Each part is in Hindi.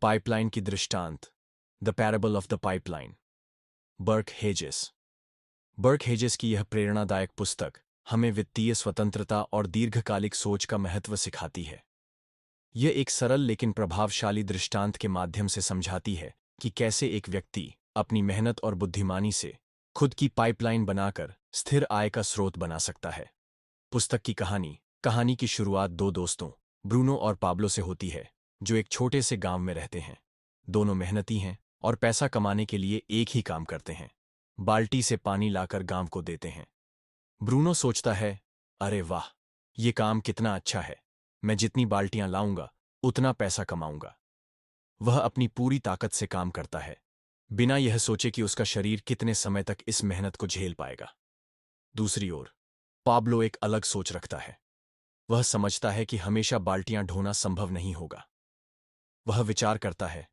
पाइपलाइन की दृष्टांत। The parable of the pipeline. Burke Hedges. Burke Hedges की यह प्रेरणादायक पुस्तक हमें वित्तीय स्वतंत्रता और दीर्घकालिक सोच का महत्व सिखाती है। यह एक सरल लेकिन प्रभावशाली दृष्टांत के माध्यम से समझाती है कि कैसे एक व्यक्ति अपनी मेहनत और बुद्धिमानी से खुद की पाइपलाइन बनाकर स्थिर आय का स्रोत बना सकता है। पुस्तक की कहानी की शुरुआत दो दोस्तों, ब्रूनो और पाब्लो से होती है, जो एक छोटे से गांव में रहते हैं। दोनों मेहनती हैं और पैसा कमाने के लिए एक ही काम करते हैं, बाल्टी से पानी लाकर गांव को देते हैं। ब्रूनो सोचता है, अरे वाह, ये काम कितना अच्छा है, मैं जितनी बाल्टियां लाऊंगा उतना पैसा कमाऊंगा। वह अपनी पूरी ताकत से काम करता है, बिना यह सोचे कि उसका शरीर कितने समय तक इस मेहनत को झेल पाएगा। दूसरी ओर पाब्लो एक अलग सोच रखता है। वह समझता है कि हमेशा बाल्टियां ढोना संभव नहीं होगा। वह विचार करता है,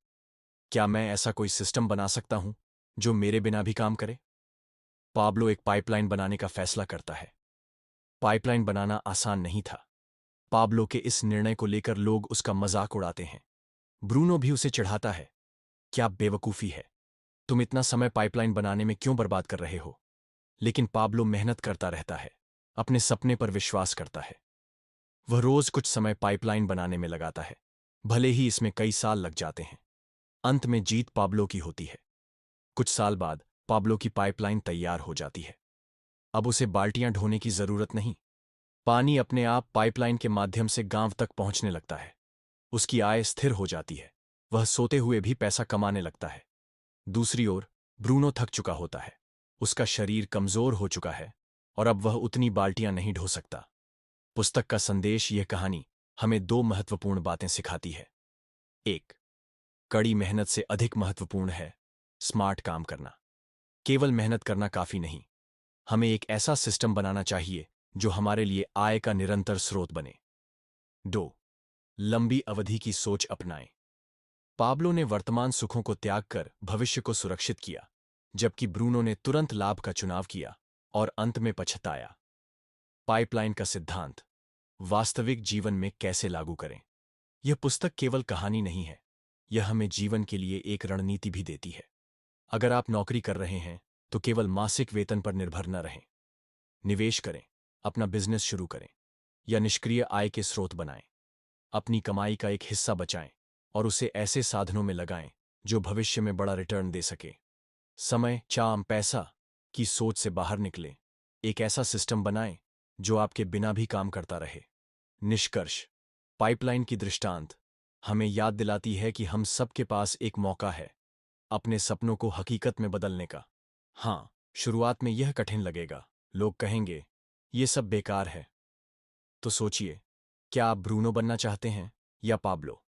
क्या मैं ऐसा कोई सिस्टम बना सकता हूं जो मेरे बिना भी काम करे? पाब्लो एक पाइपलाइन बनाने का फैसला करता है। पाइपलाइन बनाना आसान नहीं था। पाब्लो के इस निर्णय को लेकर लोग उसका मजाक उड़ाते हैं। ब्रूनो भी उसे चिढ़ाता है, क्या बेवकूफी है, तुम इतना समय पाइपलाइन बनाने में क्यों बर्बाद कर रहे हो? लेकिन पाब्लो मेहनत करता रहता है, अपने सपने पर विश्वास करता है। वह रोज कुछ समय पाइपलाइन बनाने में लगाता है, भले ही इसमें कई साल लग जाते हैं। अंत में जीत पाब्लो की होती है। कुछ साल बाद पाब्लो की पाइपलाइन तैयार हो जाती है। अब उसे बाल्टियां ढोने की जरूरत नहीं। पानी अपने आप पाइपलाइन के माध्यम से गांव तक पहुंचने लगता है। उसकी आय स्थिर हो जाती है। वह सोते हुए भी पैसा कमाने लगता है। दूसरी ओर ब्रूनो थक चुका होता है। उसका शरीर कमजोर हो चुका है और अब वह उतनी बाल्टियां नहीं ढो सकता। पुस्तक का संदेश, यह कहानी हमें दो महत्वपूर्ण बातें सिखाती है। एक, कड़ी मेहनत से अधिक महत्वपूर्ण है स्मार्ट काम करना। केवल मेहनत करना काफी नहीं, हमें एक ऐसा सिस्टम बनाना चाहिए जो हमारे लिए आय का निरंतर स्रोत बने। दो, लंबी अवधि की सोच अपनाएं। पाब्लो ने वर्तमान सुखों को त्याग कर भविष्य को सुरक्षित किया, जबकि ब्रूनो ने तुरंत लाभ का चुनाव किया और अंत में पछताया। पाइपलाइन का सिद्धांत वास्तविक जीवन में कैसे लागू करें? यह पुस्तक केवल कहानी नहीं है, यह हमें जीवन के लिए एक रणनीति भी देती है। अगर आप नौकरी कर रहे हैं तो केवल मासिक वेतन पर निर्भर न रहें। निवेश करें, अपना बिजनेस शुरू करें या निष्क्रिय आय के स्रोत बनाएं। अपनी कमाई का एक हिस्सा बचाएं और उसे ऐसे साधनों में लगाएं जो भविष्य में बड़ा रिटर्न दे सके। समय, चाम, पैसा की सोच से बाहर निकलें। एक ऐसा सिस्टम बनाएं जो आपके बिना भी काम करता रहे। निष्कर्ष, पाइपलाइन की दृष्टांत हमें याद दिलाती है कि हम सबके पास एक मौका है अपने सपनों को हकीकत में बदलने का। हाँ, शुरुआत में यह कठिन लगेगा, लोग कहेंगे ये सब बेकार है। तो सोचिए, क्या आप ब्रूनो बनना चाहते हैं या पाब्लो?